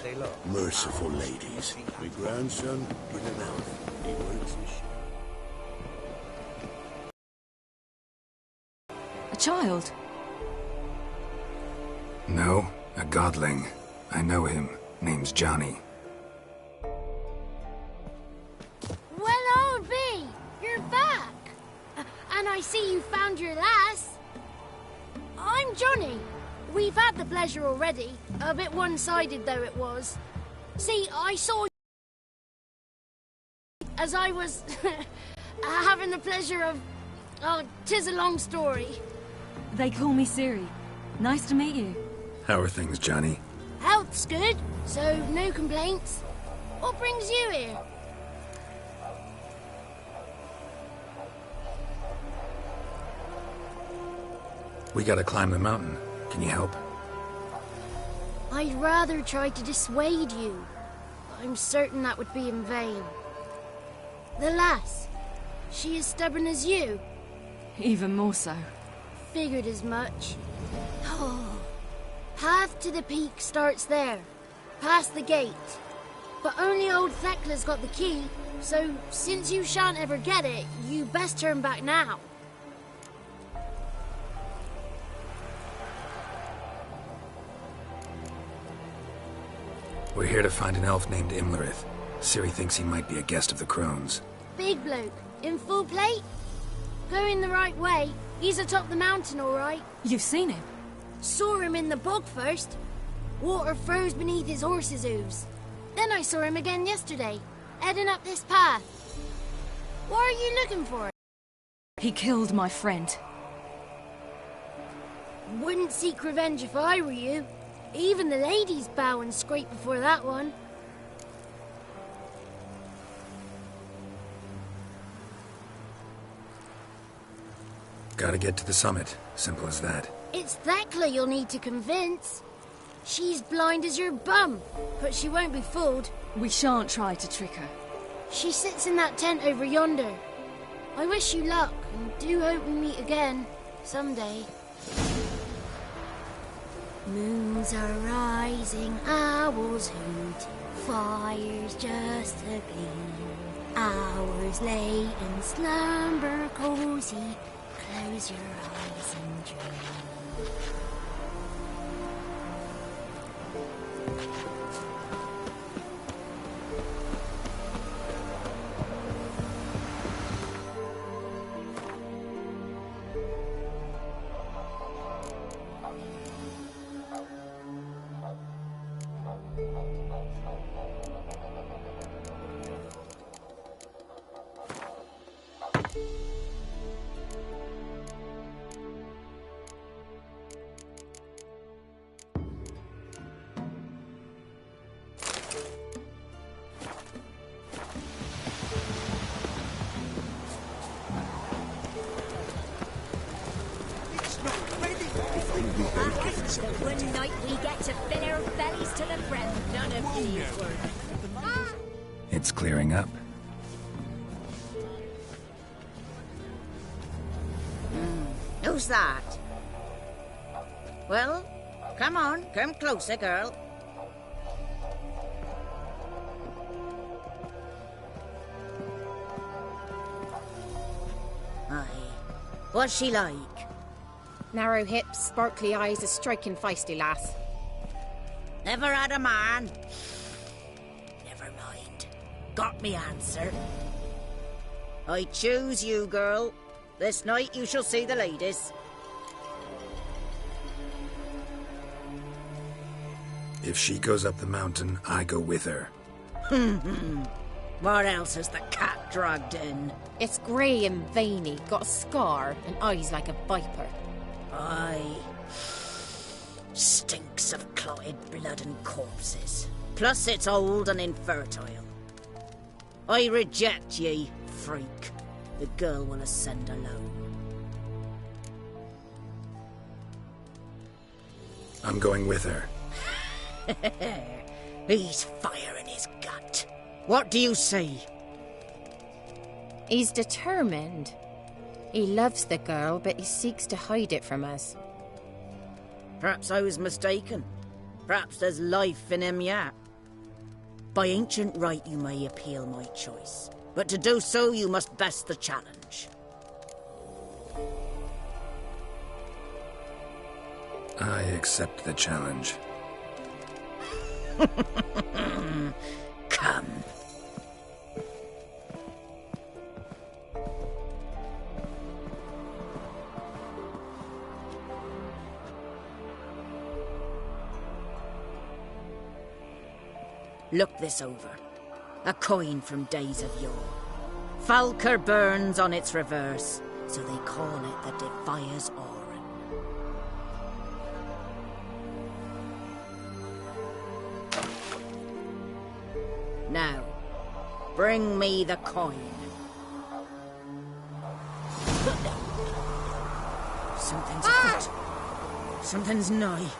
ladies. Merciful ladies. My grandson, give him out. He works his share. A child? No, a godling. I know him. Name's Johnny. Well, old B, you're back. And I see you found your lass. I'm Johnny. We've had the pleasure already. A bit one-sided, though it was. See, I saw you as I was having the pleasure of... Oh, 'tis a long story. They call me Siri. Nice to meet you. How are things, Johnny? Health's good, so no complaints. What brings you here? We gotta climb the mountain. Can you help? I'd rather try to dissuade you. I'm certain that would be in vain. The lass, she as stubborn as you? Even more so. Figured as much. Oh. Path to the peak starts there, past the gate. But only old Thekla's got the key, so since you shan't ever get it, you best turn back now. We're here to find an elf named Imlerith. Ciri thinks he might be a guest of the Crones. Big bloke, in full plate? Going the right way. He's atop the mountain, all right. You've seen him? Saw him in the bog first. Water froze beneath his horse's hooves. Then I saw him again yesterday, heading up this path. What are you looking for? He killed my friend. Wouldn't seek revenge if I were you. Even the ladies bow and scrape before that one. Gotta get to the summit. Simple as that. It's Thekla you'll need to convince. She's blind as your bum, but she won't be fooled. We shan't try to trick her. She sits in that tent over yonder. I wish you luck, and do hope we meet again, someday. Moons are rising, owls hoot, fires just a gleam. Hours late in slumber cozy, close your eyes and dream. One night we get to fill our bellies to the brim. None of these work. It's clearing up. Who's that? Well, come on, come closer, girl. Aye. What's she like? Narrow hips, sparkly eyes, a striking feisty lass. Never had a man. Never mind. Got me answer. I choose you, girl. This night you shall see the ladies. If she goes up the mountain, I go with her. What else has the cat dragged in? It's grey and veiny, got a scar, and eyes like a viper. Aye. Stinks of clotted blood and corpses. Plus it's old and infertile. I reject ye, freak. The girl will ascend alone. I'm going with her. He's fire in his gut. What do you say? He's determined. He loves the girl, but he seeks to hide it from us. Perhaps I was mistaken. Perhaps there's life in him yet. By ancient right, you may appeal my choice. But to do so, you must best the challenge. I accept the challenge. Come. Look this over. A coin from days of yore. Falker burns on its reverse, so they call it the Defier's Oran. Now, bring me the coin. Something's afoot. Something's nigh.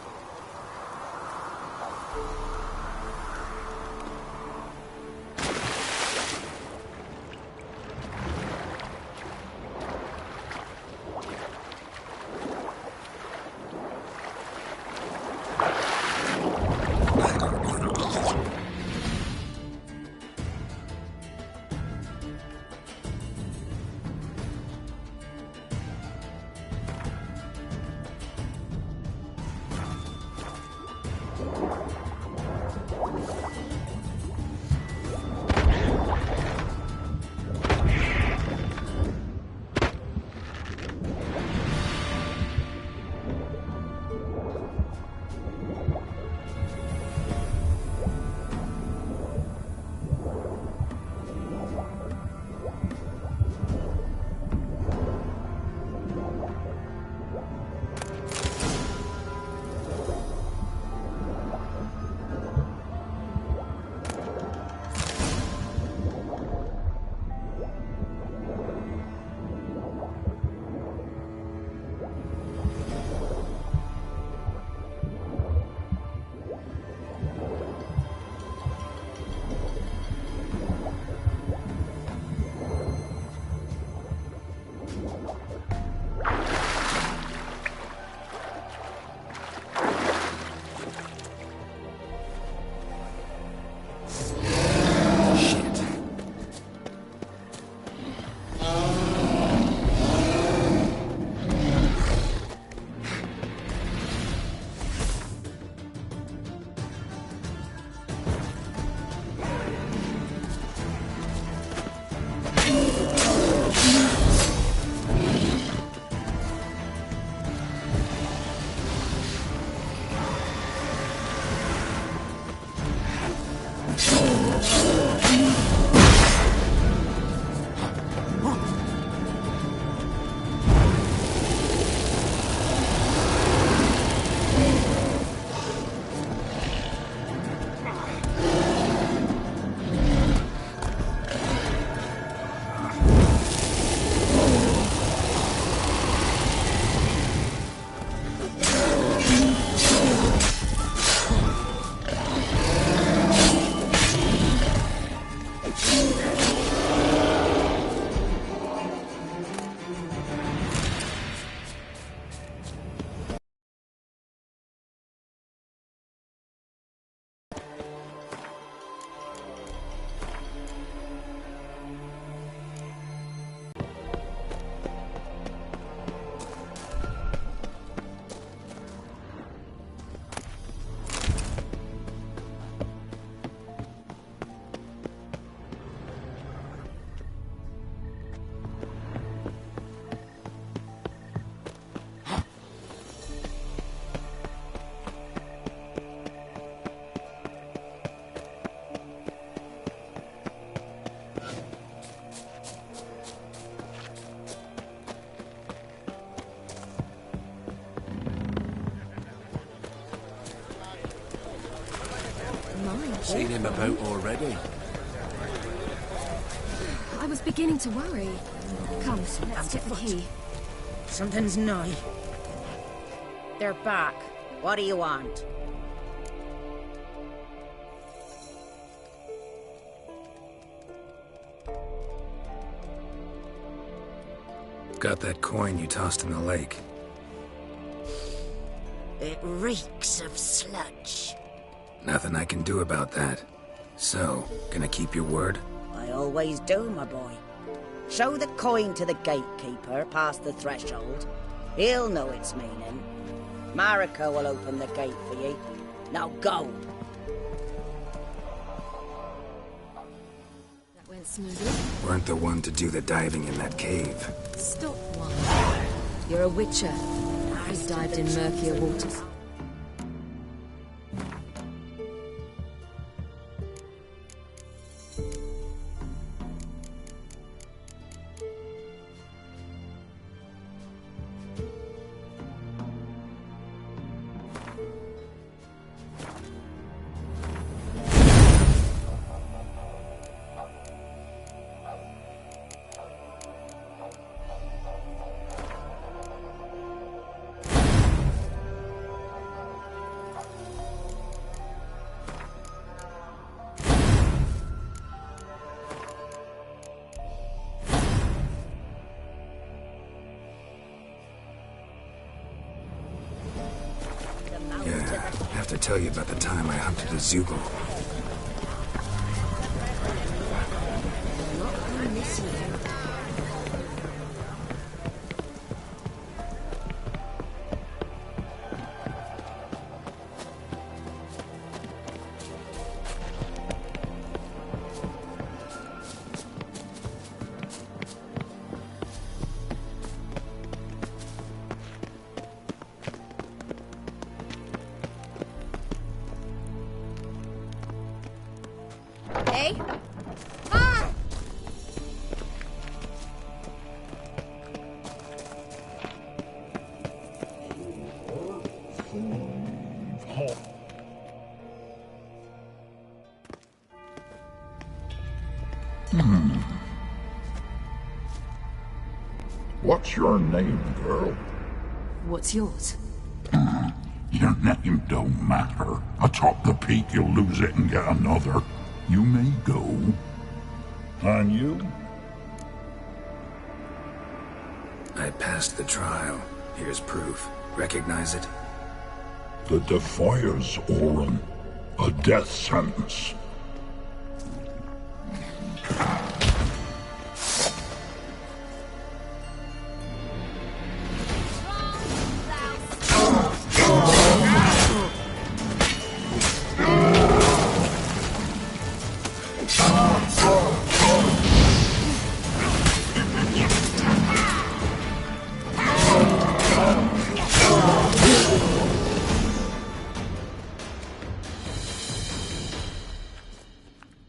Seen him about already. I was beginning to worry. Come, let's get the key. Something's nigh. They're back. What do you want? Got that coin you tossed in the lake. It reeks of sludge. Nothing I can do about that. So, gonna keep your word? I always do, my boy. Show the coin to the gatekeeper past the threshold. He'll know its meaning. Marika will open the gate for ye. Now go. That went smoothly. Weren't the one to do the diving in that cave. Stop one. You're a witcher. I've dived in murkier waters. I have to tell you about the time I hunted a Zoogle. Hey? Ah! What's your name, girl? What's yours? Your name don't matter. Atop the peak, you'll lose it and get another. You may go. And you? I passed the trial. Here's proof. Recognize it? The Defier's Orin. A death sentence.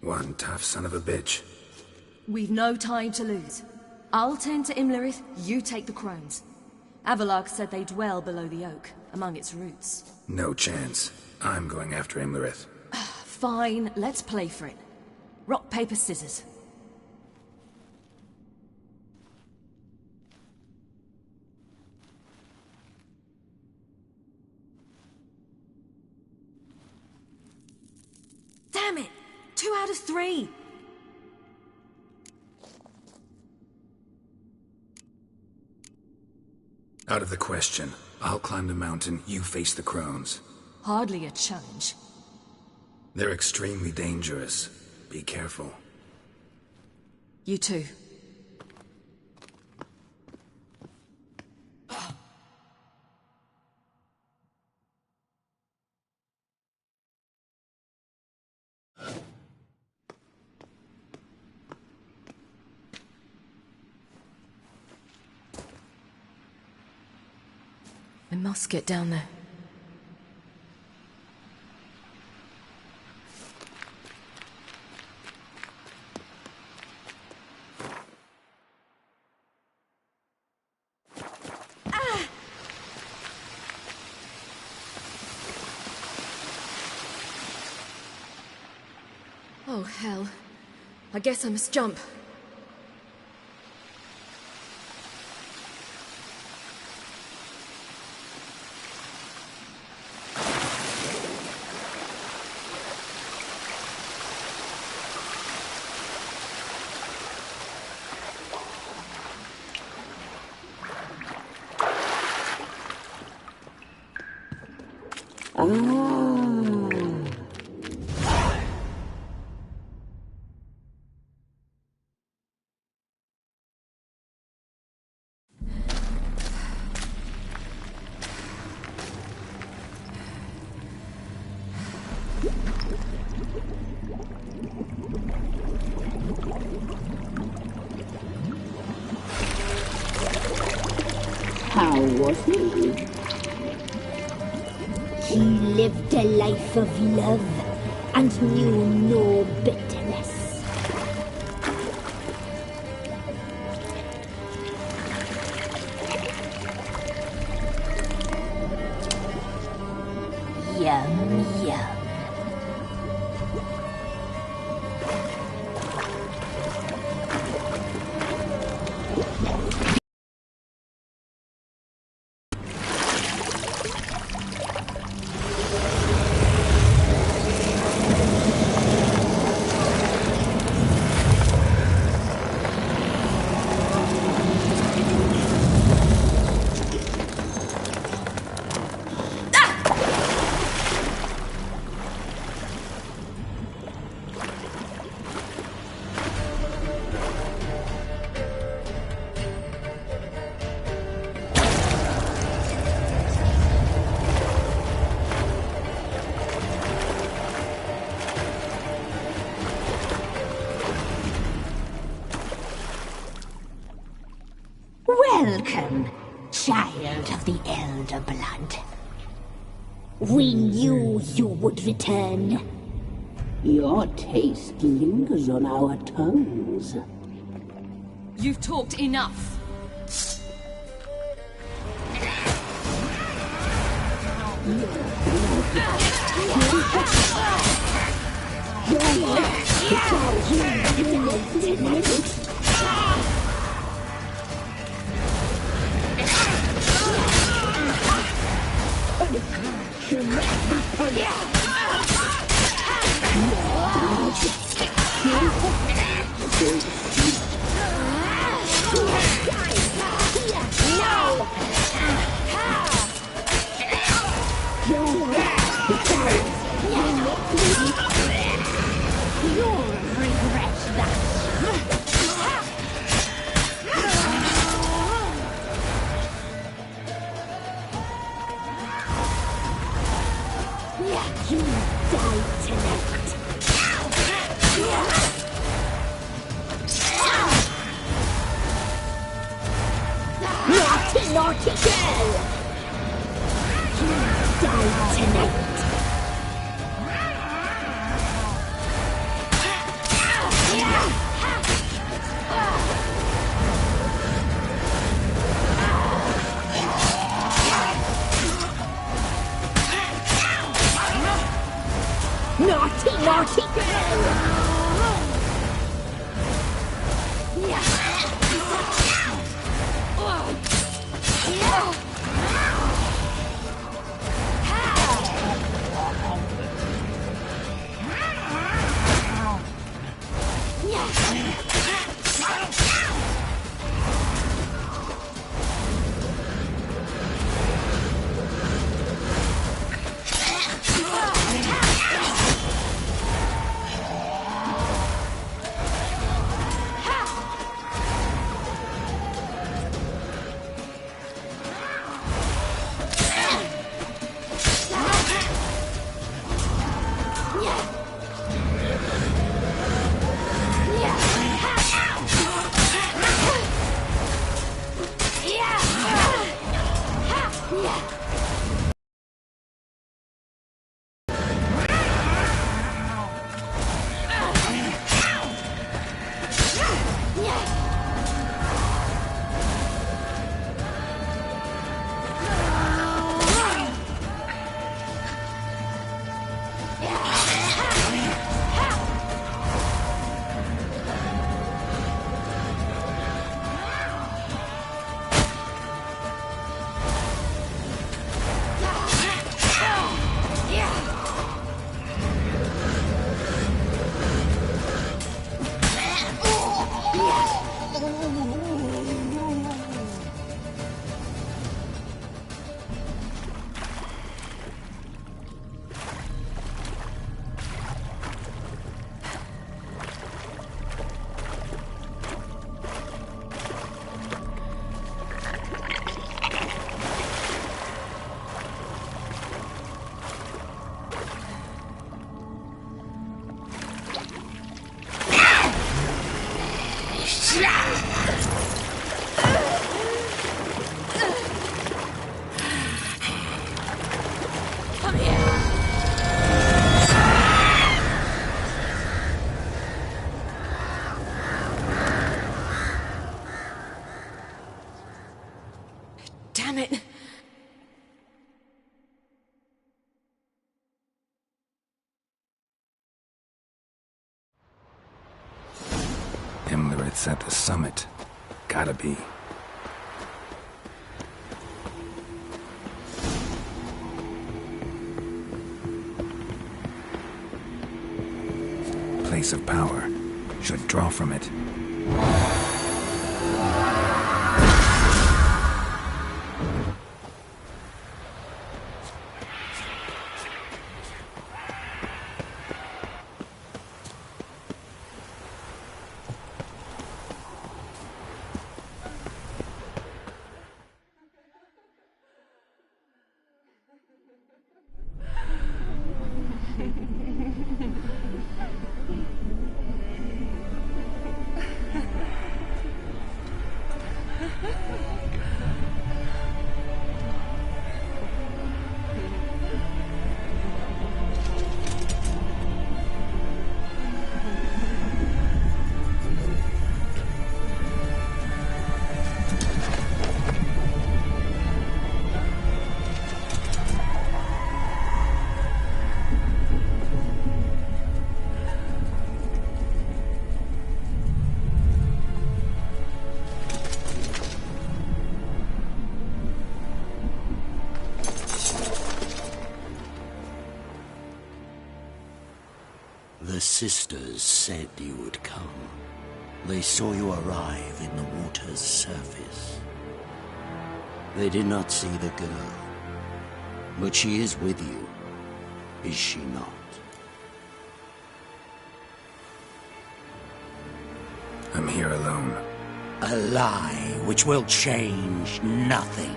One tough son of a bitch. We've no time to lose. I'll tend to Imlerith, you take the crones. Avalark said they dwell below the oak, among its roots. No chance. I'm going after Imlerith. Fine, let's play for it. Rock, paper, scissors. Damn it! 2 out of 3! Out of the question. I'll climb the mountain, you face the crones. Hardly a challenge. They're extremely dangerous. Be careful. You too. I must get down there. Oh, hell. I guess I must jump. was he? He lived a life of love and knew no bitterness. Yum, yum. Welcome, child of the elder blood. We knew you would return. Your taste lingers on our tongues. You've talked enough. Naughty girl! You die tonight! Naughty, naughty girl! it's at the summit. Gotta be. Place of power. Should draw from it. The sisters said you would come. They saw you arrive in the water's surface. They did not see the girl. But she is with you, is she not? I'm here alone. A lie which will change nothing.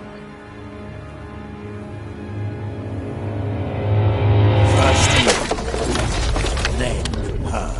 First you, then her.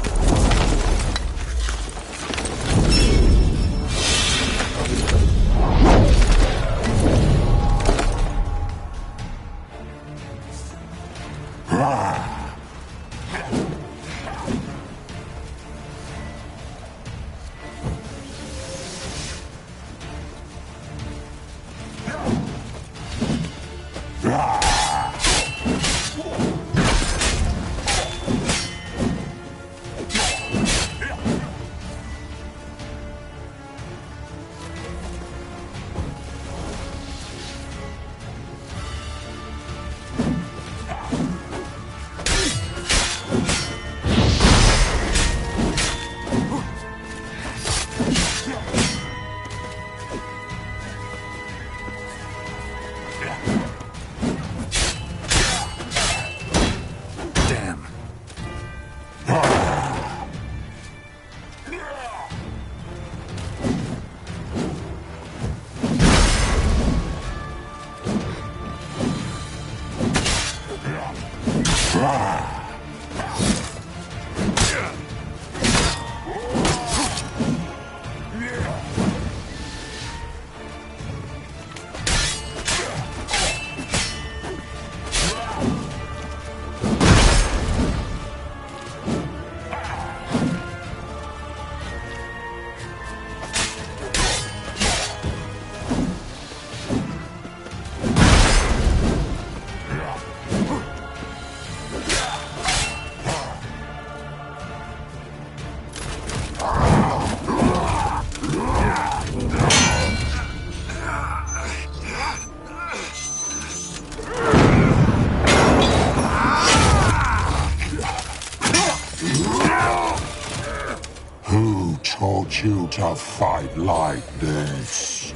Who taught you to fight like this?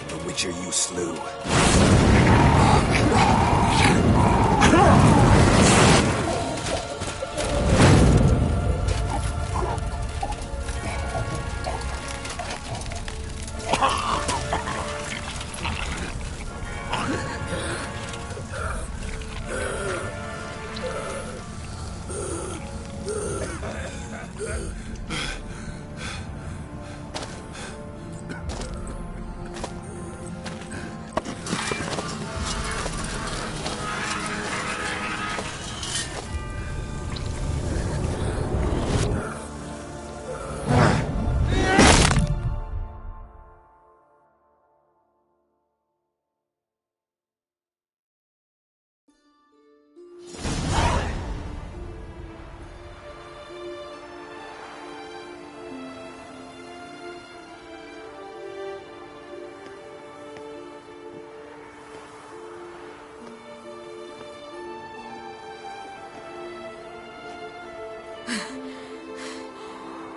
The Witcher you slew.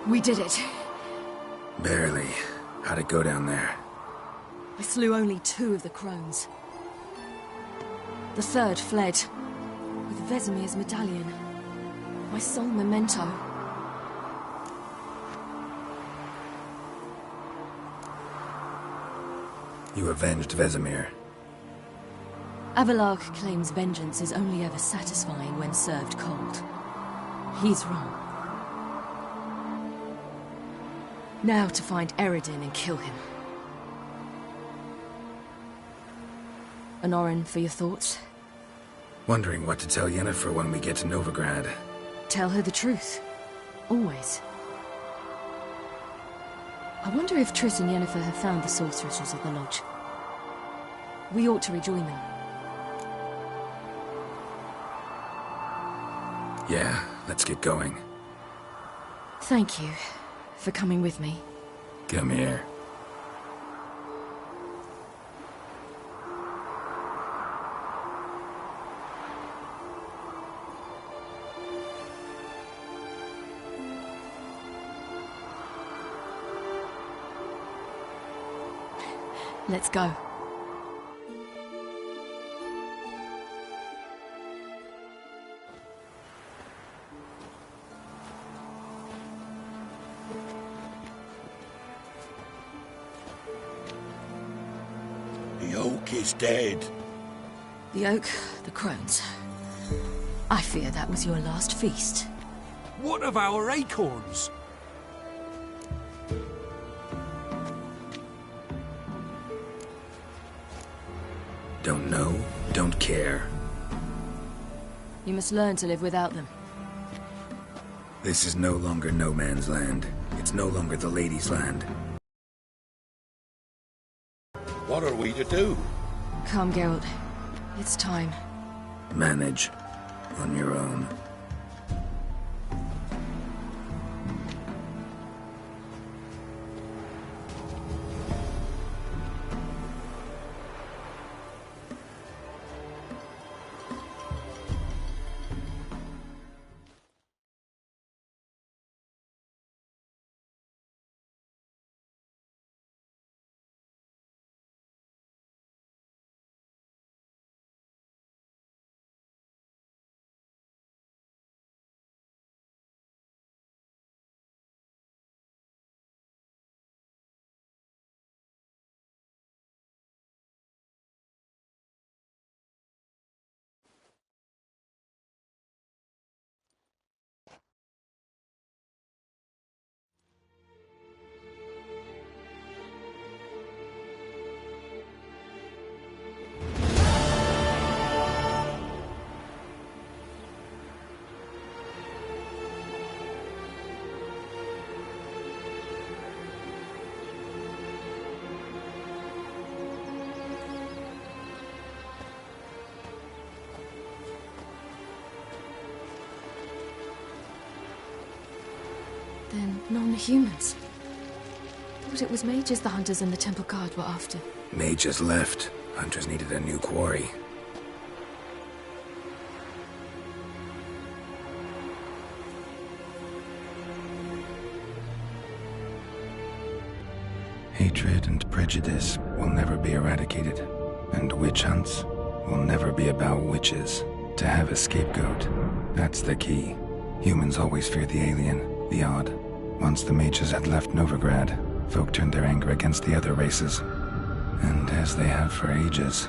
We did it. Barely. How'd it go down there? I slew only 2 of the crones. The 3rd fled, with Vesemir's medallion. My sole memento. You avenged Vesemir. Avalark claims vengeance is only ever satisfying when served cold. He's wrong. Now to find Eredin and kill him. Anorin, for your thoughts? Wondering what to tell Yennefer when we get to Novigrad. Tell her the truth. Always. I wonder if Triss and Yennefer have found the sorceresses of the Lodge. We ought to rejoin them. Yeah, let's get going. Thank you for coming with me. Come here. Let's go. The oak is dead. The oak, the crones. I fear that was your last feast. What of our acorns? Don't know, don't care. You must learn to live without them. This is no longer no man's land. It's no longer the lady's land. What are we to do? Come, Geralt. It's time. Manage. On your own. Then non-humans. Thought it was mages the hunters and the temple guard were after. Mages left. Hunters needed a new quarry. Hatred and prejudice will never be eradicated, and witch hunts will never be about witches. To have a scapegoat, that's the key. Humans always fear the alien, the odd. Once the mages had left Novigrad, folk turned their anger against the other races. And as they have for ages,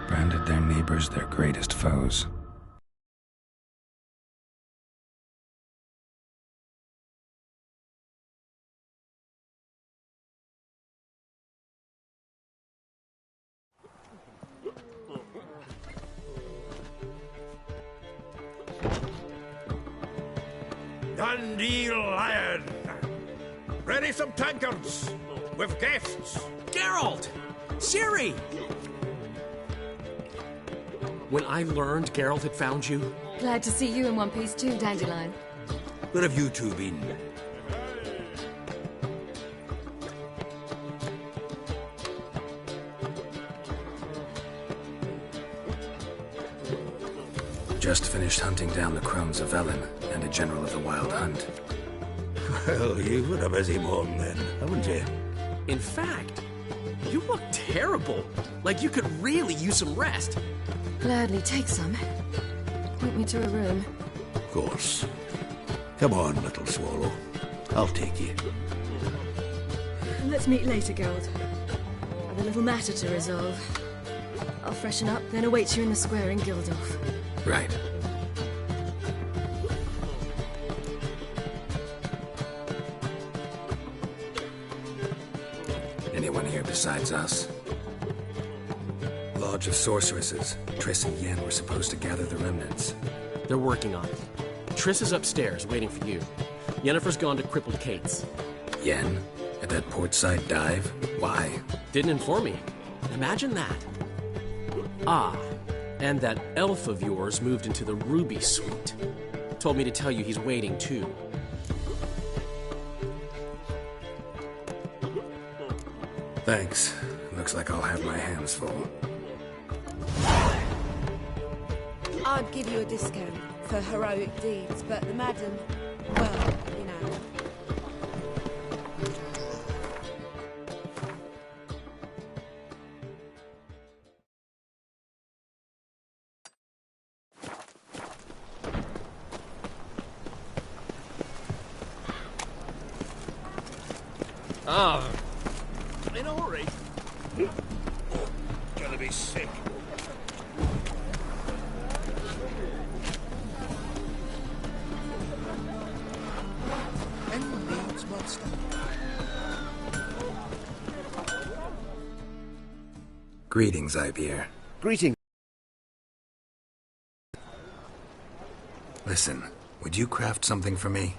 branded their neighbors their greatest foes. Dundee Lion! Ready some tankards! With guests! Geralt! Ciri! When I learned Geralt had found you... Glad to see you in one piece too, Dandelion. Where have you two been? Just finished hunting down the crones of Velen and a general of the Wild Hunt. Well, you've had a busy morning then, haven't you? In fact, you look terrible. Like you could really use some rest. Gladly take some. Point me to a room. Of course. Come on, little swallow. I'll take you. Let's meet later, Geralt. I've a little matter to resolve. I'll freshen up, then await you in the square in Gildorf. Right. Anyone here besides us? Lodge of Sorceresses. Triss and Yen were supposed to gather the remnants. They're working on it. Triss is upstairs, waiting for you. Yennefer's gone to Crippled Kate's. Yen? At that portside dive? Why? Didn't inform me. Imagine that. Ah, and that elf of yours moved into the Ruby Suite. Told me to tell you he's waiting, too. Thanks. Looks like I'll have my hands full. I'd give you a discount for heroic deeds, but the madam, well, you know. Ah, in a hurry. Gonna be sick. Greetings, Ibeer. Greetings. Listen, would you craft something for me?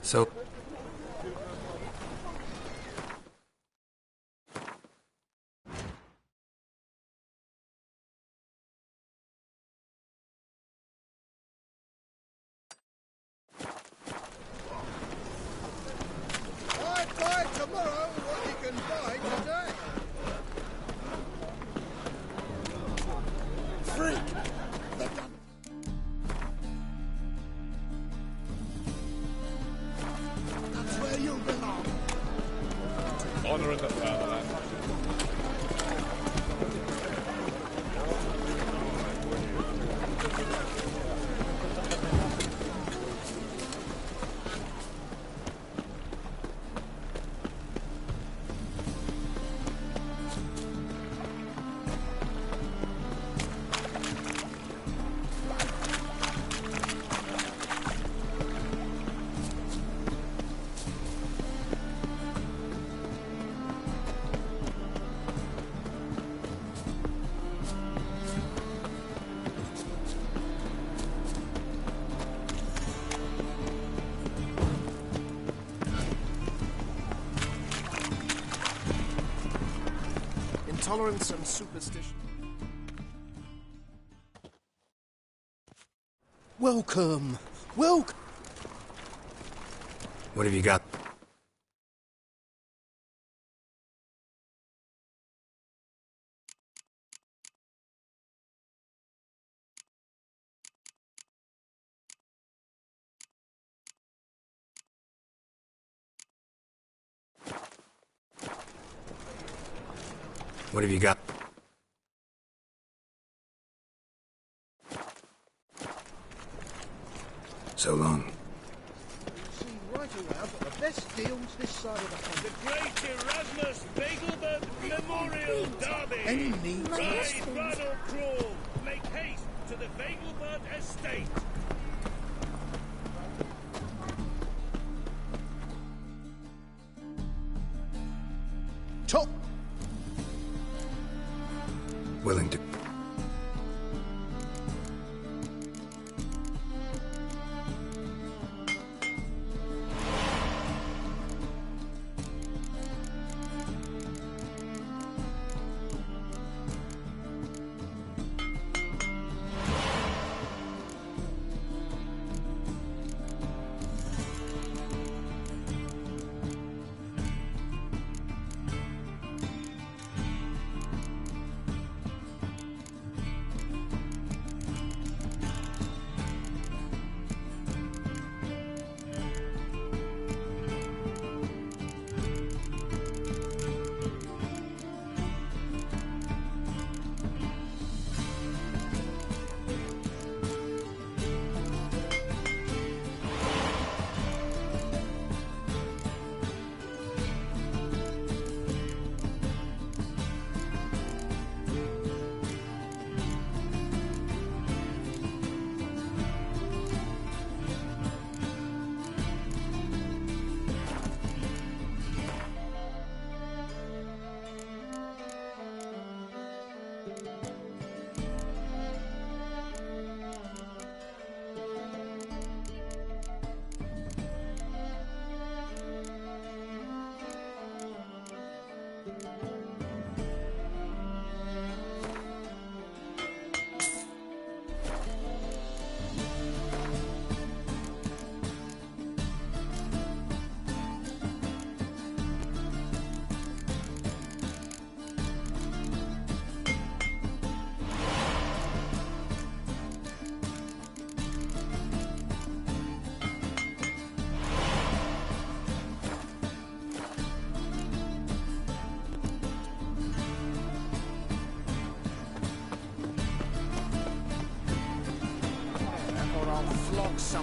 So... Buy tomorrow what you can buy today. Freak! Honouring the fatherland. Intolerance and superstition. Welcome! Welcome! What have you got? What have you got? So long. See right around for the best deals this side of the pond. The Great Erasmus Bagelbert Memorial Derby! Any need to By run or crawl, make haste to the Bagelbert Estate! Top! Willing to...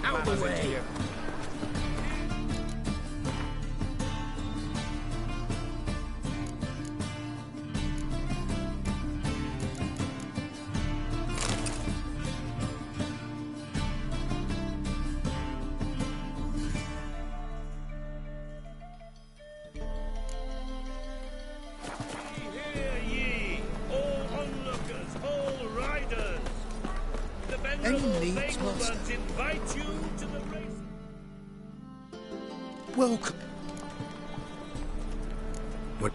Out the way! Hear ye, all onlookers, all riders! The venerable Bagelbert invite you to the race. Welcome. What?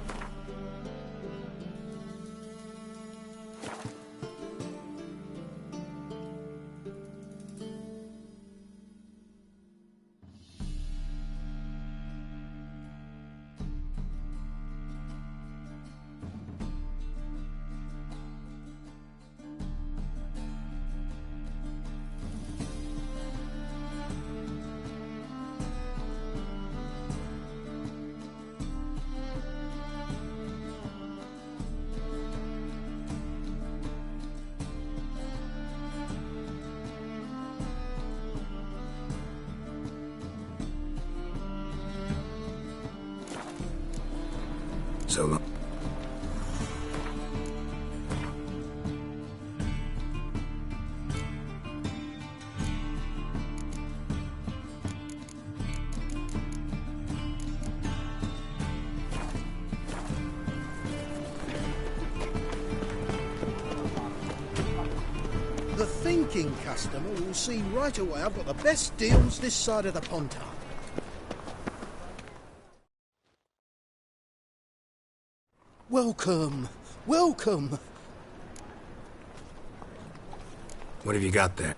So long. The thinking customer will see right away I've got the best deals this side of the Pontar. Welcome, welcome. What have you got there?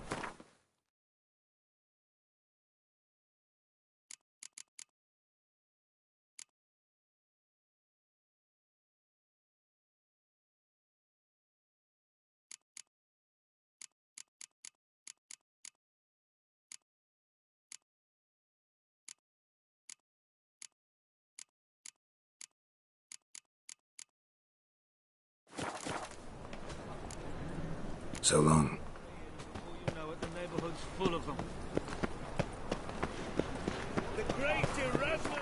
So long. You know it, the neighborhood's full of them. The great Erasmus!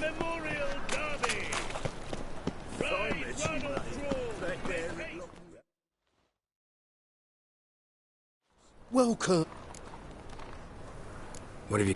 Memorial Derby! Ride, run or crawl! Welcome. What have you...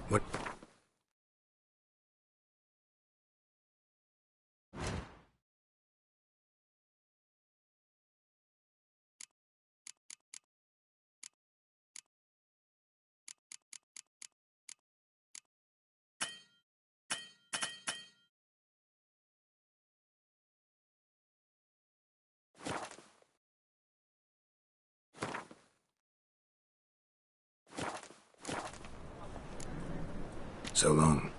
What? So long.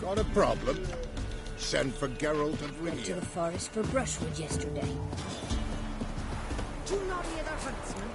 Got a problem? Send for Geralt and Went to Rivia. the forest for brushwood yesterday. Do not hear the huntsman.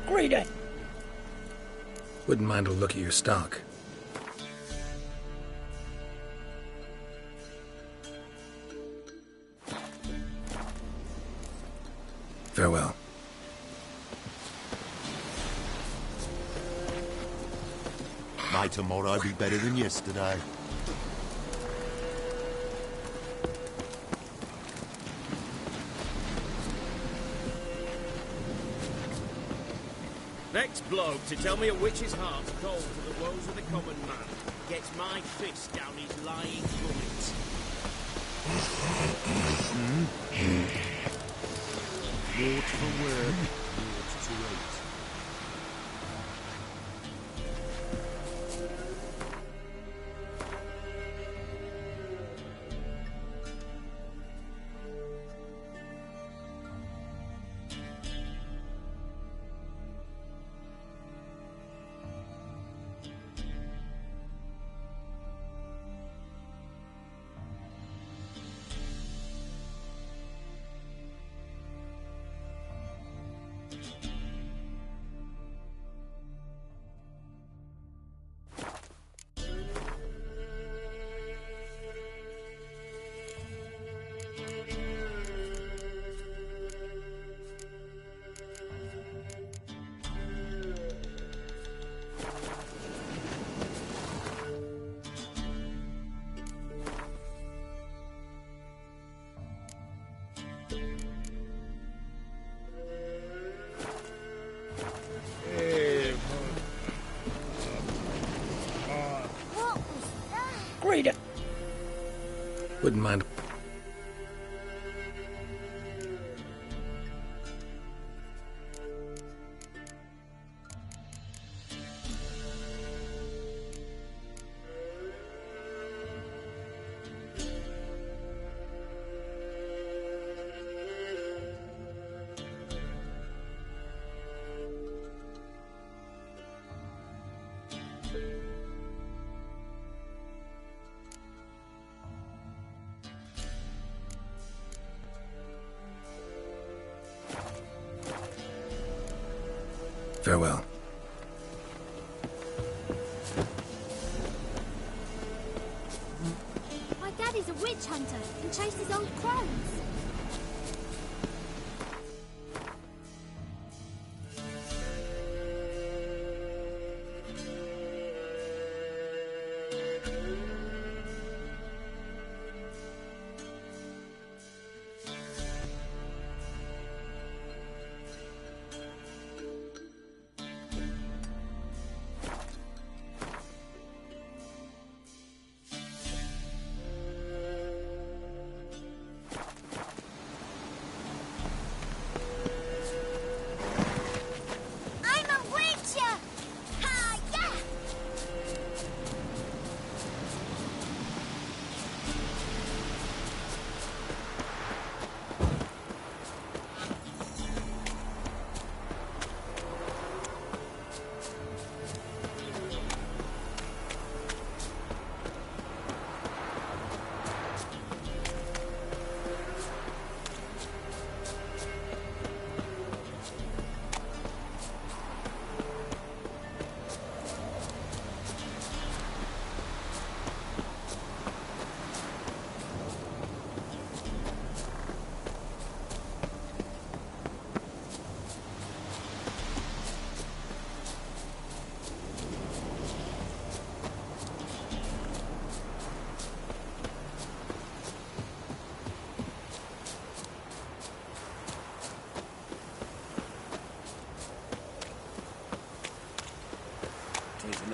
Greedy! Wouldn't mind a look at your stock. Farewell. May tomorrow be better than yesterday. Next bloke to tell me a witch's heart's cold to the woes of the common man gets my fist down his lying gullet. Word for word, word to eat. Greedy! Wouldn't mind. Farewell. My daddy's a witch hunter and chases old crows.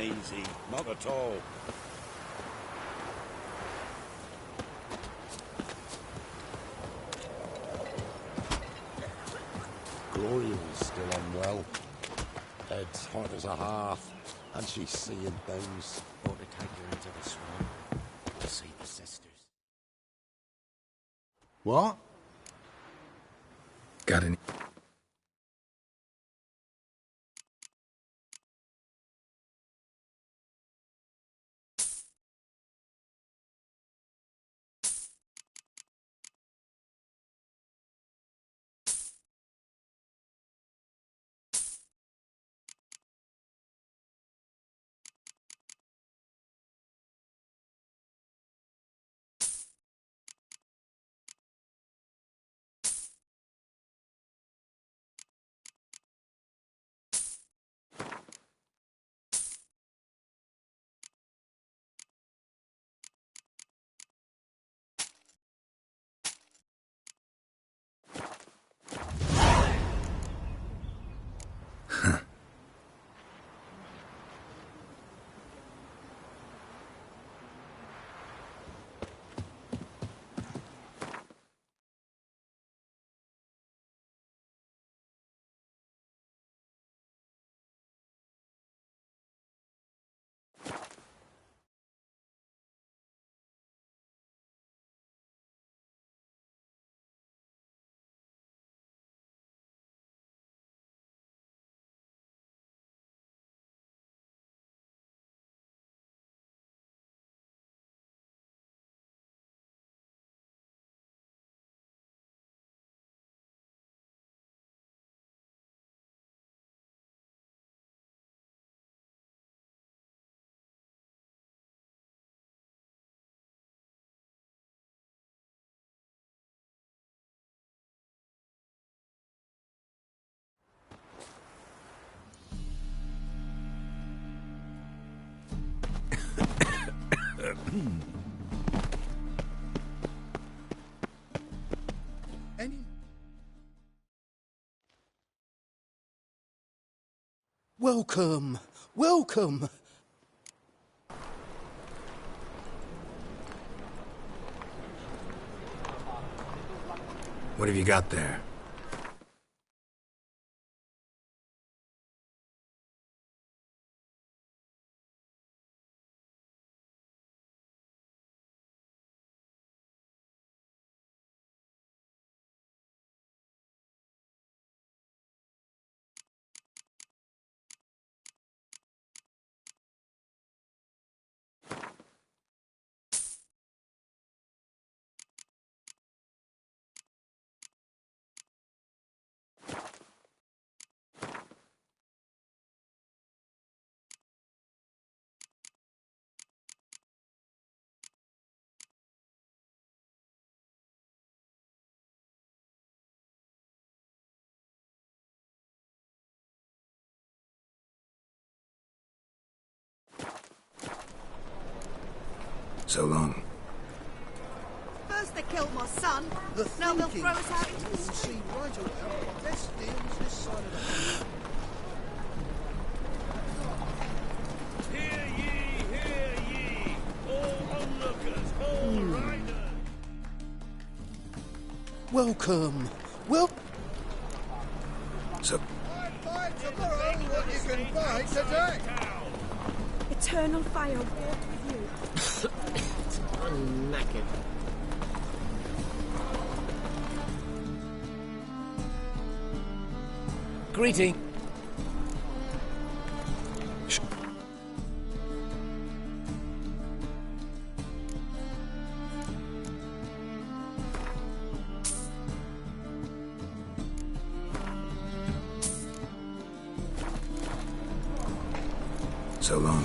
easy. Not at all. Gloria's still unwell. Head's hot as a half, and she's seeing things. Ought to take her into the swamp to see the sisters. What? Got any? Welcome! Welcome! What have you got there? So long. First they killed my son, now they'll throw us out into the You'll street. see right away the best deals this side of the Hear ye, all onlookers, all riders. Welcome! Well, So, buy tomorrow what you can buy today! Eternal fire walk with you. I'm knackered. Greeting. so long.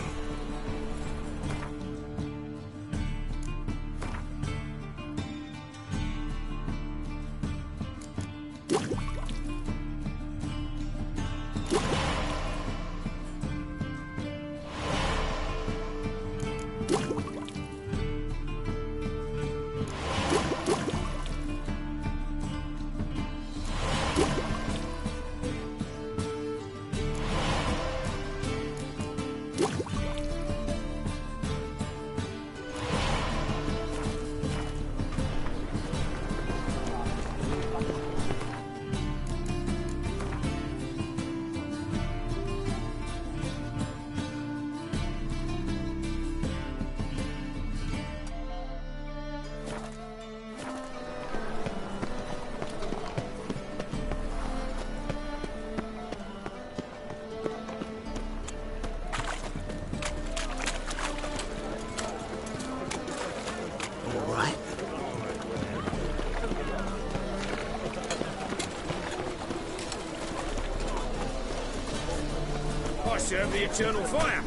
deserve the eternal fire.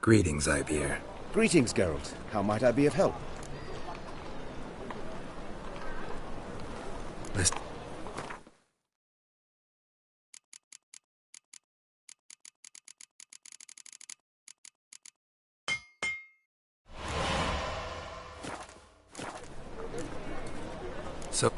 Greetings, Ibeer. Greetings, Geralt. How might I be of help? Listen. So...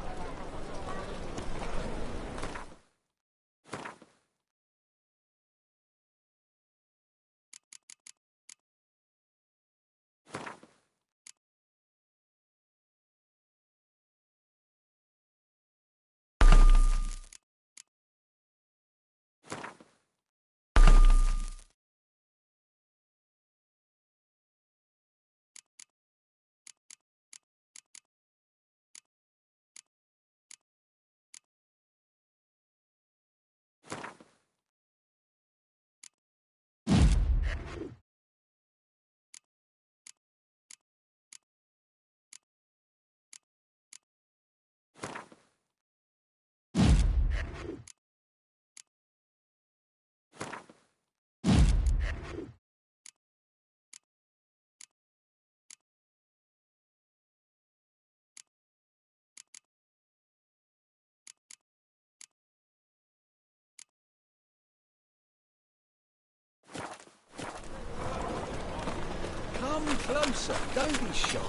Come closer. Don't be shy.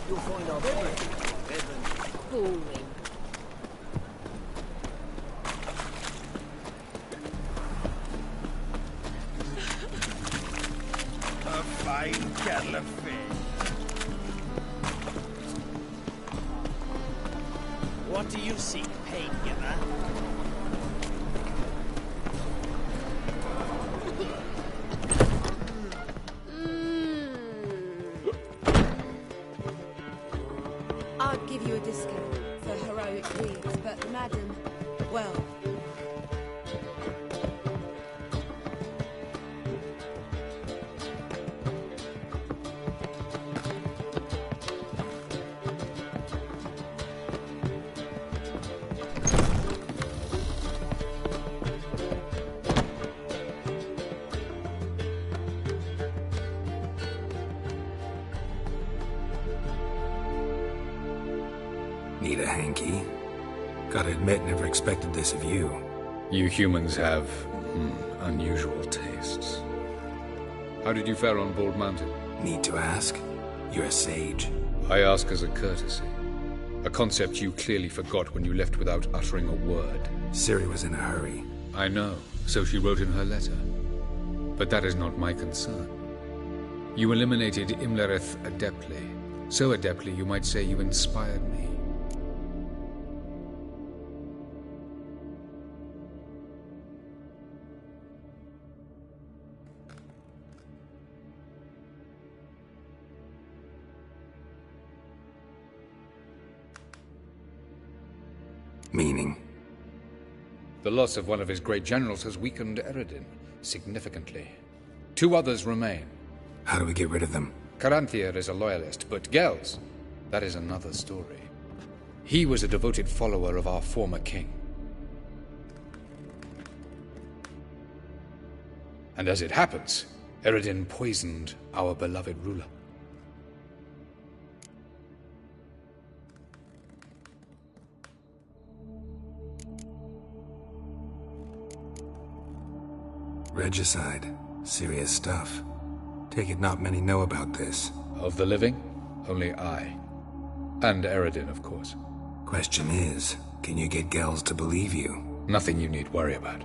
You'll find I've everything. Boring. A fine kettle of fish. What do you seek, pain giver? I'd give you a discount for heroic deeds, but madam, well... Need a hanky? Gotta admit, never expected this of you. You humans have unusual tastes. How did you fare on Bald Mountain? Need to ask? You're a sage. I ask as a courtesy. A concept you clearly forgot when you left without uttering a word. Ciri was in a hurry. I know, so she wrote in her letter. But that is not my concern. You eliminated Imlerith adeptly. So adeptly you might say you inspired me. Meaning? The loss of one of his great generals has weakened Eredin significantly. 2 others remain. How do we get rid of them? Caranthier is a loyalist, but Gels, that is another story. He was a devoted follower of our former king. And as it happens, Eredin poisoned our beloved ruler. Regicide. Serious stuff. Take it not many know about this. Of the living, only I. And Eredin, of course. Question is, can you get Gels to believe you? Nothing you need worry about.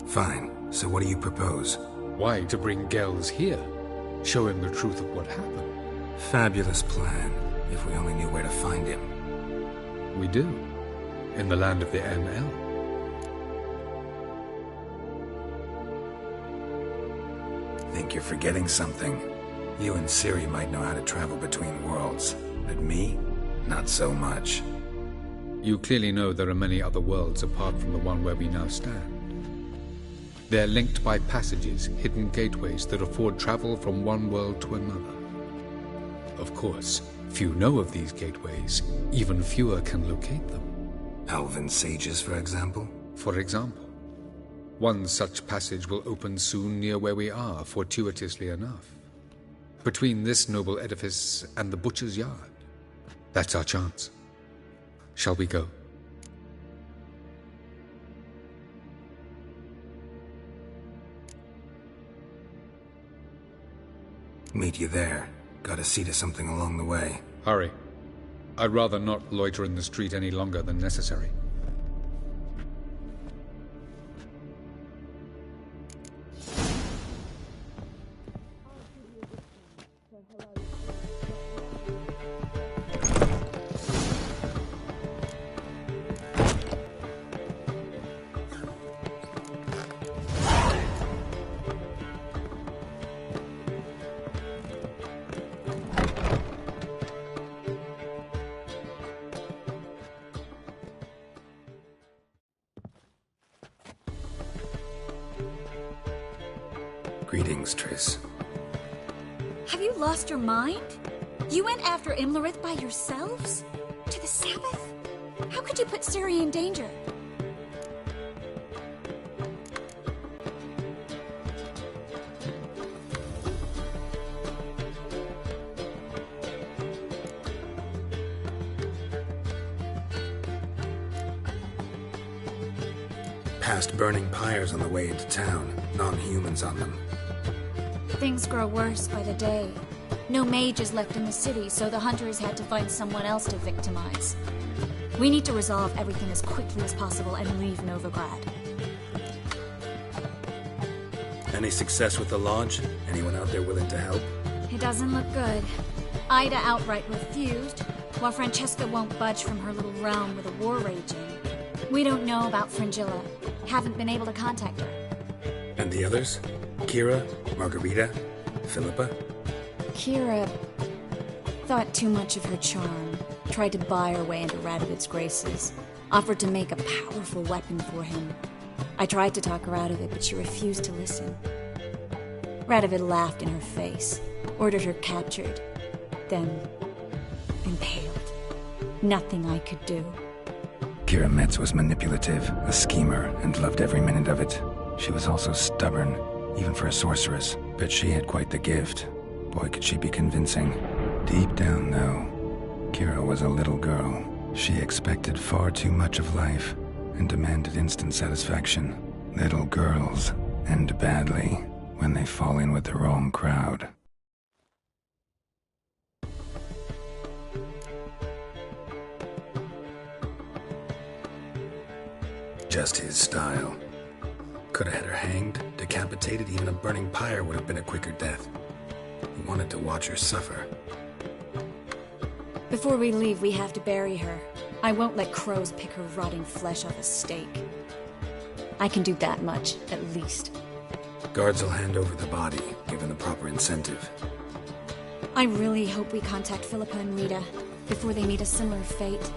Fine. So what do you propose? Why, to bring Gels here. Show him the truth of what happened. Fabulous plan, if we only knew where to find him. We do. In the land of the ML. Think you're forgetting something. You and Ciri might know how to travel between worlds, but me? Not so much. You clearly know there are many other worlds apart from the one where we now stand. They're linked by passages, hidden gateways that afford travel from one world to another. Of course, few know of these gateways. Even fewer can locate them. Elven sages, for example? For example. One such passage will open soon near where we are, fortuitously enough. Between this noble edifice and the butcher's yard. That's our chance. Shall we go? Meet you there. Gotta see to something along the way. Hurry. I'd rather not loiter in the street any longer than necessary. Greetings, Triss. Have you lost your mind? You went after Imlerith by yourselves? To the Sabbath? How could you put Ciri in danger? Past burning pyres on the way into town. Non-humans on them. Things grow worse by the day. No mages left in the city, so the hunters had to find someone else to victimize. We need to resolve everything as quickly as possible and leave Novigrad. Any success with the lodge? Anyone out there willing to help? It doesn't look good. Ida outright refused, while Francesca won't budge from her little realm with a war raging. We don't know about Fringilla. Haven't been able to contact her. And the others? Kira? Margarita? Philippa? Kira thought too much of her charm, tried to buy her way into Radovid's graces, offered to make a powerful weapon for him. I tried to talk her out of it, but she refused to listen. Radovid laughed in her face, ordered her captured, then impaled. Nothing I could do. Kira Metz was manipulative, a schemer, and loved every minute of it. She was also stubborn, even for a sorceress, but she had quite the gift. Boy, could she be convincing. Deep down, though, Kira was a little girl. She expected far too much of life and demanded instant satisfaction. Little girls end badly when they fall in with the wrong crowd. Just his style. Could have had her hanged, decapitated, even a burning pyre would have been a quicker death. He wanted to watch her suffer. Before we leave, we have to bury her. I won't let crows pick her rotting flesh off a stake. I can do that much, at least. Guards will hand over the body, given the proper incentive. I really hope we contact Philippa and Rita before they meet a similar fate.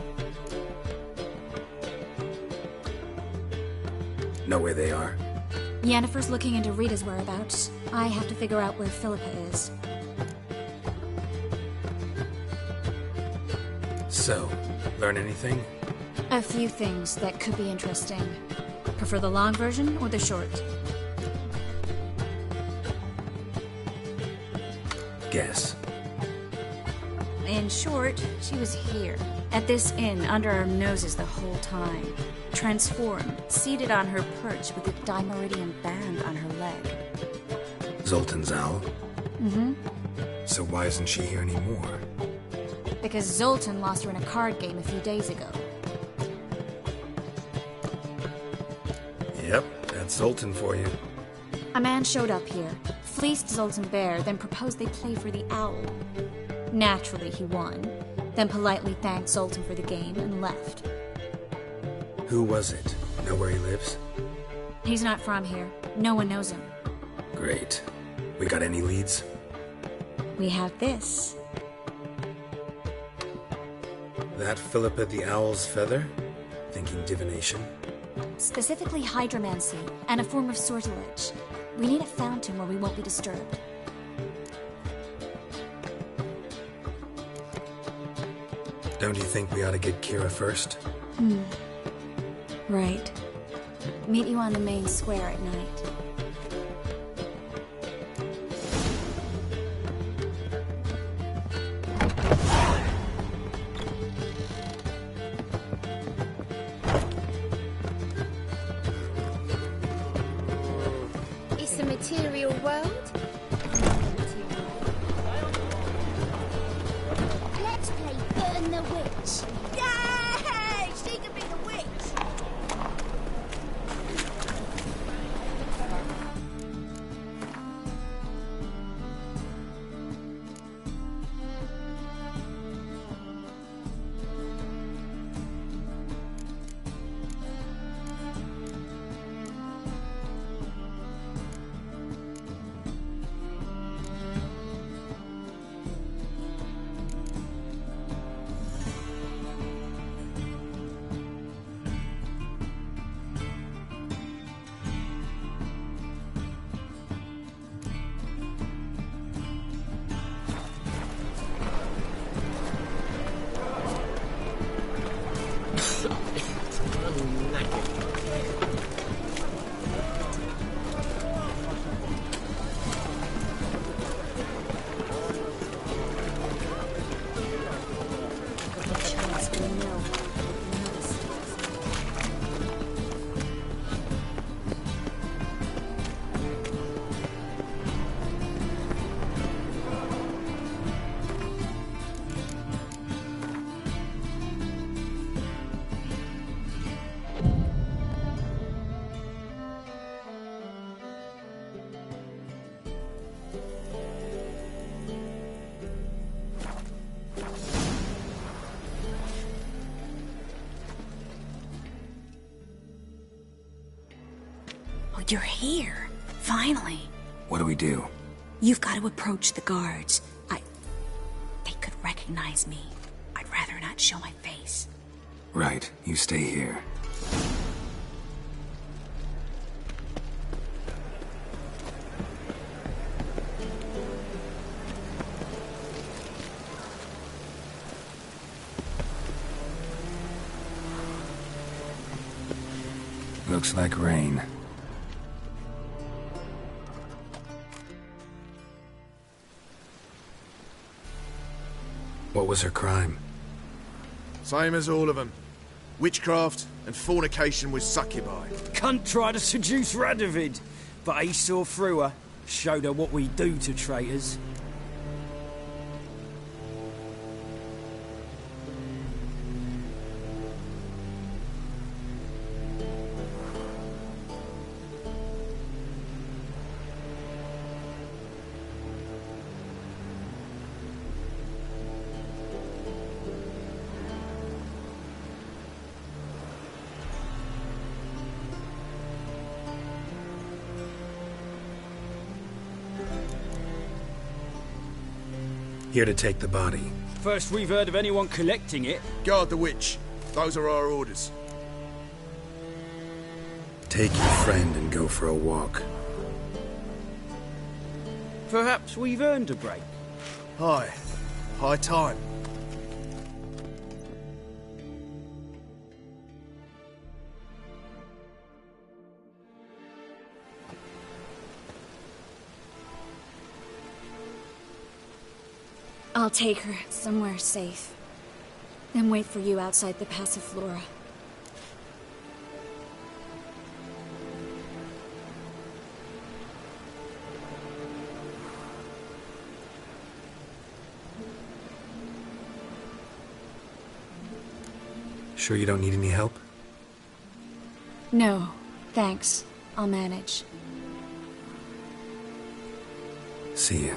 Know where they are? Yennefer's looking into Rita's whereabouts. I have to figure out where Philippa is. So, learn anything? A few things that could be interesting. Prefer the long version or the short? Guess. In short, she was here, at this inn, under our noses the whole time. Transformed, seated on her perch with a dimeridian band on her leg. Zoltan's owl? Mm-hmm. So why isn't she here anymore? Because Zoltan lost her in a card game a few days ago. Yep, that's Zoltan for you. A man showed up here, fleeced Zoltan bare, then proposed they play for the owl. Naturally, he won, then politely thanked Zoltan for the game and left. Who was it? Know where he lives? He's not from here. No one knows him. Great. We got any leads? We have this. That Philippa the Owl's feather? Thinking divination? Specifically hydromancy, and a form of sortilege. We need a fountain where we won't be disturbed. Don't you think we ought to get Kira first? Right. Meet you on the main square at night. It's a material world. Let's play Burn the Witch. Yay! She can be the witch! You're here. Finally. What do we do? You've got to approach the guards. They could recognize me. I'd rather not show my face. Right, you stay here. Looks like rain. What was her crime? Same as all of them. Witchcraft and fornication with succubi. Cunt tried to seduce Radovid, but he saw through her. Showed her what we do to traitors. Here to take the body. First we've heard of anyone collecting it. Guard the witch. Those are our orders. Take your friend and go for a walk. Perhaps we've earned a break. High time. I'll take her somewhere safe. Then wait for you outside the Passiflora. Sure you don't need any help? No, thanks. I'll manage. See you.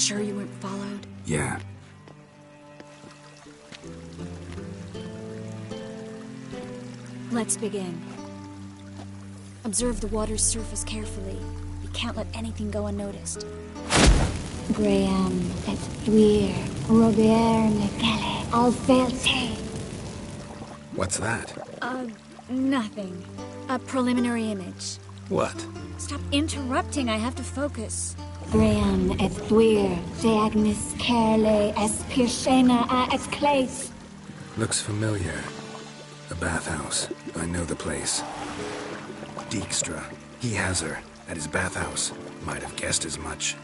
sure you weren't followed? Yeah. Let's begin. Observe the water's surface carefully. You can't let anything go unnoticed. Graham, et thuir, Robert Mcgelle, Alfelte. What's that? Nothing. A preliminary image. What? Stop interrupting, I have to focus. Graham, et thuir, de agnis kerle, es pirshena a et clays. Looks familiar. A bathhouse. I know the place. Dijkstra. He has her. At his bathhouse. Might have guessed as much.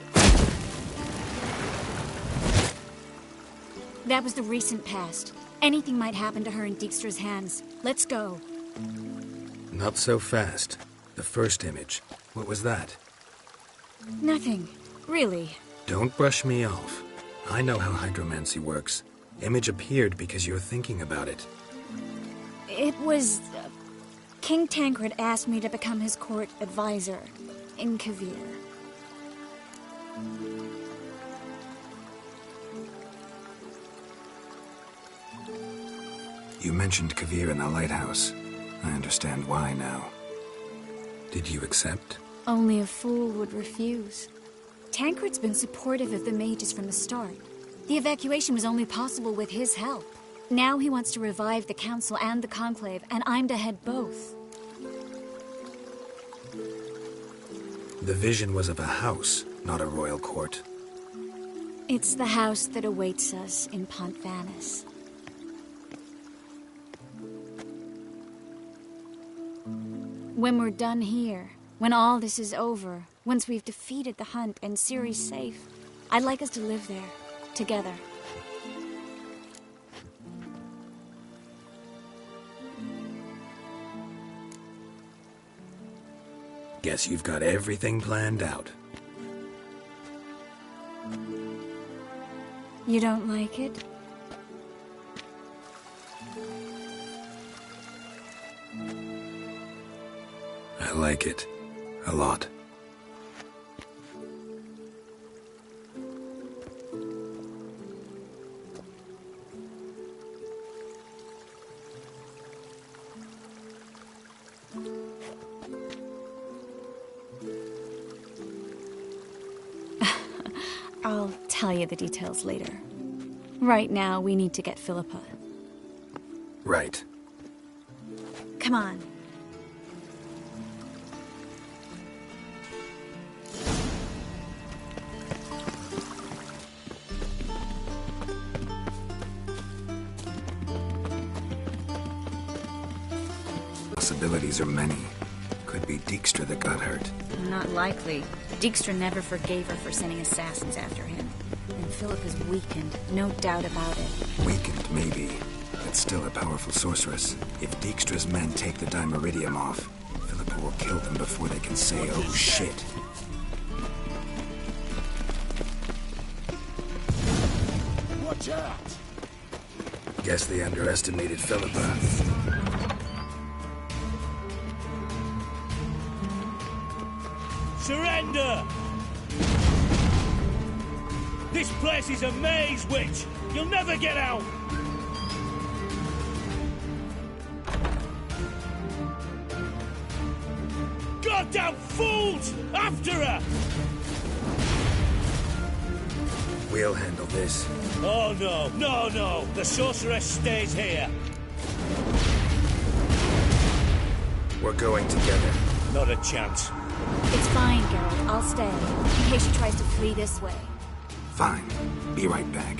That was the recent past. Anything might happen to her in Dijkstra's hands. Let's go. Not so fast. The first image. What was that? Nothing. Really. Don't brush me off. I know how hydromancy works. Image appeared because you're thinking about it. It was... King Tancred asked me to become his court advisor in Kavir. You mentioned Kavir in the lighthouse. I understand why now. Did you accept? Only a fool would refuse. Tancred's been supportive of the mages from the start. The evacuation was only possible with his help. Now he wants to revive the Council and the Conclave, and I'm to head both. The vision was of a house, not a royal court. It's the house that awaits us in Pont Vanis. When we're done here, when all this is over, once we've defeated the hunt and Ciri's safe, I'd like us to live there, together. Guess you've got everything planned out. You don't like it? I like it. A lot. I'll tell you the details later. Right now, we need to get Philippa. Right. Come on. Possibilities are many. Could be Dijkstra that got hurt. Not likely. Dijkstra never forgave her for sending assassins after him. And Philip is weakened, no doubt about it. Weakened, maybe. But still a powerful sorceress. If Dijkstra's men take the Dimeridium off, Philippa will kill them before they can say, oh shit. Watch out! Guess they underestimated Philippa. Surrender! This place is a maze, witch! You'll never get out! Goddamn fools! After her! We'll handle this. Oh no, no, no! The sorceress stays here! We're going together. Not a chance. It's fine, Geralt. I'll stay, in case she tries to flee this way. Fine. Be right back.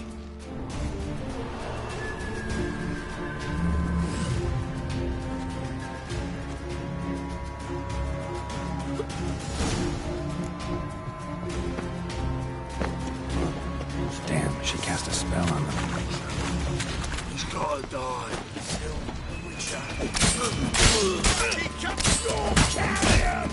Damn, she cast a spell on them. He's gotta die. Carry him!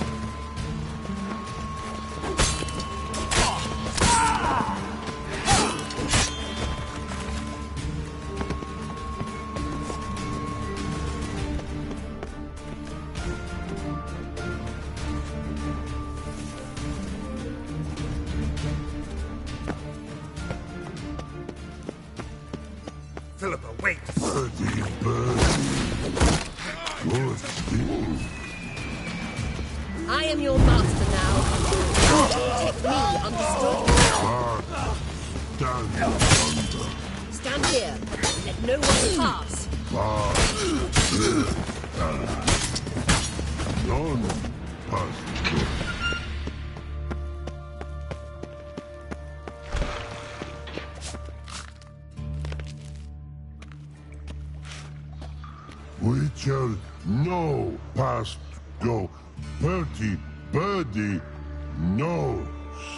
Philippa, wait! Birdie, good thing. I am your master now. Take me, understood? Stand here. Let no one pass. None pass. We shall no past go. Bertie, birdie, no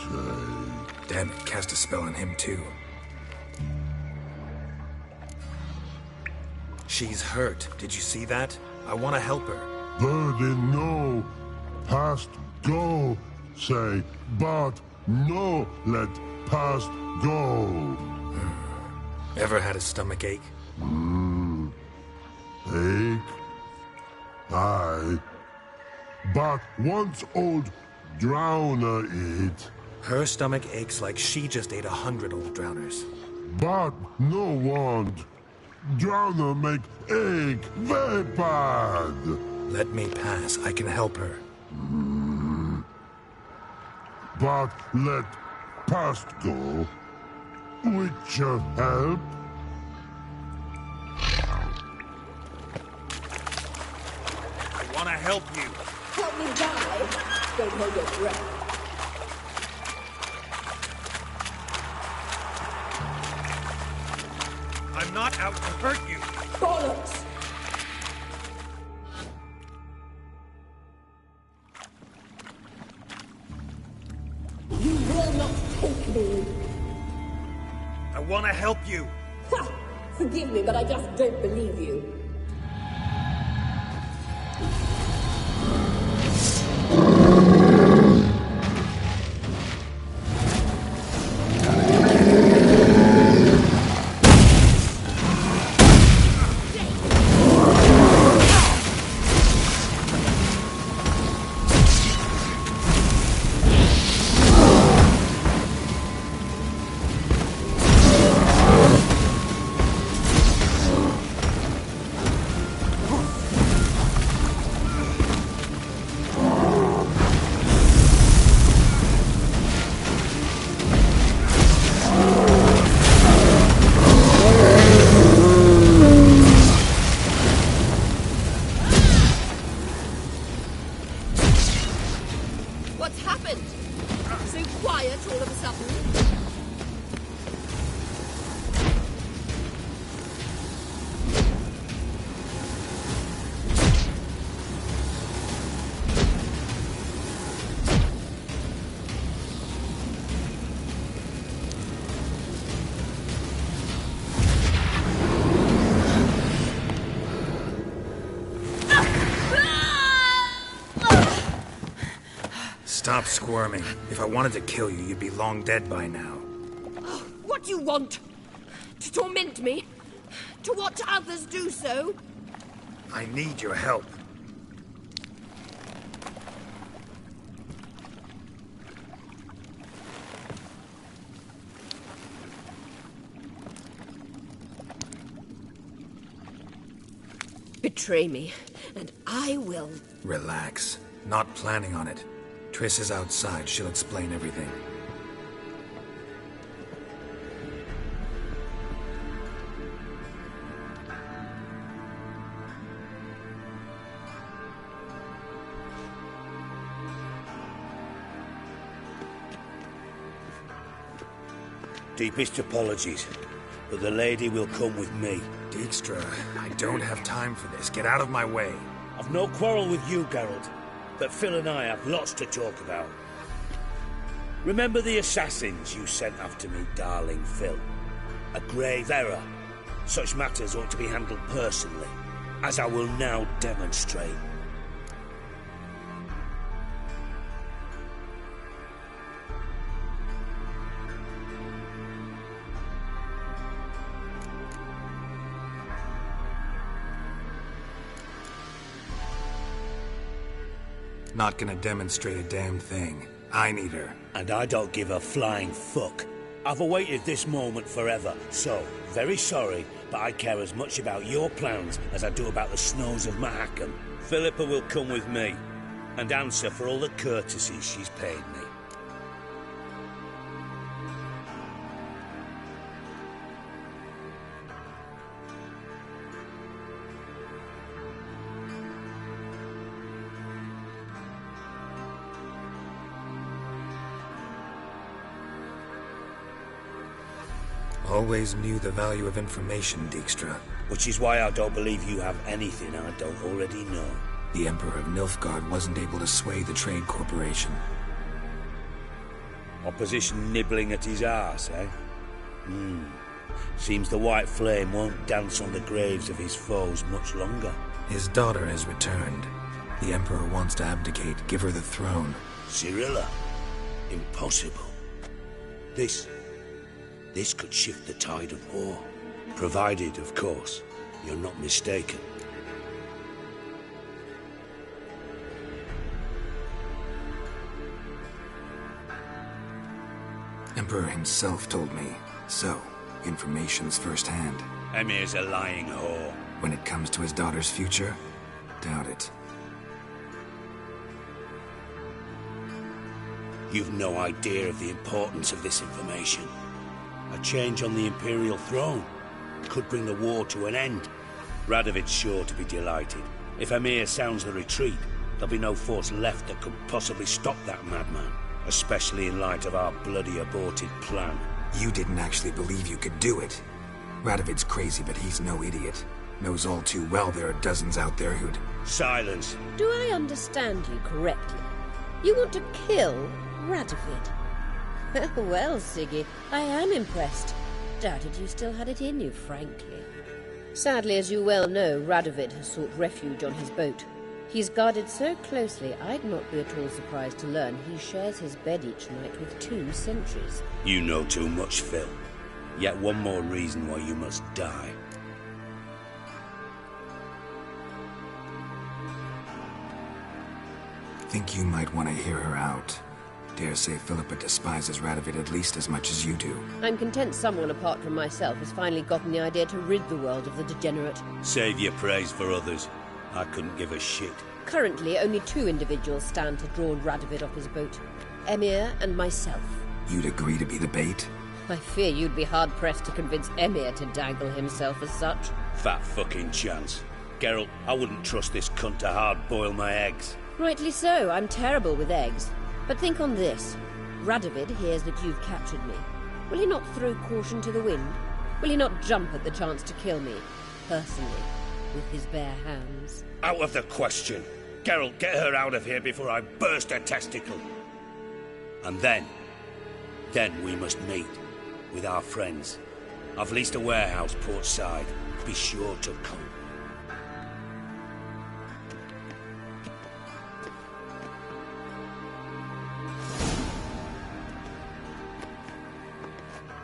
say. Damn it, cast a spell on him too. She's hurt. Did you see that? I want to help her. Birdie, no past go say, but no let past go. Ever had a stomach ache? Ache? Aye. But once old drowner eat. Her stomach aches like she just ate 100 old drowners. But no want. Drowner make ache very bad. Let me pass. I can help her. But let past go. Which help? I want to help you. Help me die. Don't hold your breath. I'm not out to hurt you. Bollocks! You will not take me. I want to help you. Ha! Forgive me, but I just don't believe you. What's happened? So quiet all of a sudden? Stop squirming. If I wanted to kill you, you'd be long dead by now. What do you want? To torment me? To watch others do so? I need your help. Betray me, and I will. Relax. Not planning on it. Triss is outside. She'll explain everything. Deepest apologies, but the lady will come with me. Dijkstra, I don't have time for this. Get out of my way. I've no quarrel with you, Geralt, but Phil and I have lots to talk about. Remember the assassins you sent after me, darling Phil? A grave error. Such matters ought to be handled personally, as I will now demonstrate. Not gonna demonstrate a damn thing. I need her. And I don't give a flying fuck. I've awaited this moment forever, so, very sorry, but I care as much about your plans as I do about the snows of Mahakam. Philippa will come with me, and answer for all the courtesies she's paid me. Always knew the value of information, Dijkstra. Which is why I don't believe you have anything I don't already know. The Emperor of Nilfgaard wasn't able to sway the Trade Corporation. Opposition nibbling at his arse, eh? Seems the White Flame won't dance on the graves of his foes much longer. His daughter has returned. The Emperor wants to abdicate, give her the throne. Cyrilla? Impossible. This could shift the tide of war. Provided, of course, you're not mistaken. Emperor himself told me. So, information's firsthand. Emir's a lying whore. When it comes to his daughter's future, doubt it. You've no idea of the importance of this information. A change on the Imperial throne could bring the war to an end. Radovid's sure to be delighted. If Emir sounds the retreat, there'll be no force left that could possibly stop that madman. Especially in light of our bloody aborted plan. You didn't actually believe you could do it. Radovid's crazy, but he's no idiot. Knows all too well there are dozens out there who'd... Silence. Do I understand you correctly? You want to kill Radovid? Well, Siggy, I am impressed. Doubted you still had it in you, frankly. Sadly, as you well know, Radovid has sought refuge on his boat. He's guarded so closely, I'd not be at all surprised to learn he shares his bed each night with 2 sentries. You know too much, Phil. Yet one more reason why you must die. Think you might want to hear her out. Dare say Philippa despises Radovid at least as much as you do. I'm content someone apart from myself has finally gotten the idea to rid the world of the degenerate. Save your praise for others. I couldn't give a shit. Currently, only 2 individuals stand to draw Radovid off his boat. Emir and myself. You'd agree to be the bait? I fear you'd be hard-pressed to convince Emir to dangle himself as such. Fat fucking chance. Geralt, I wouldn't trust this cunt to hard-boil my eggs. Rightly so, I'm terrible with eggs. But think on this. Radovid hears that you've captured me. Will he not throw caution to the wind? Will he not jump at the chance to kill me, personally, with his bare hands? Out of the question. Geralt, get her out of here before I burst her testicle. And then we must meet with our friends. I've leased a warehouse port side. Be sure to come.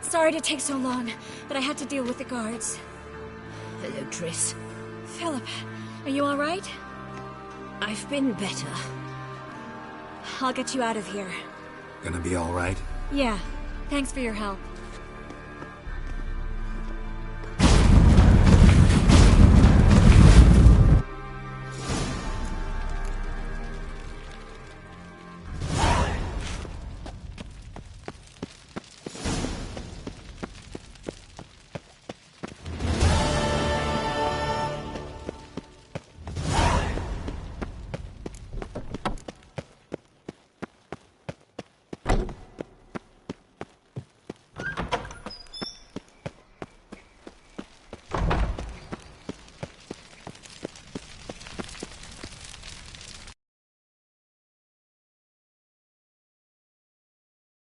Sorry to take so long, but I had to deal with the guards. Hello, Triss. Philip, are you all right? I've been better. I'll get you out of here. Gonna be all right? Yeah. Thanks for your help.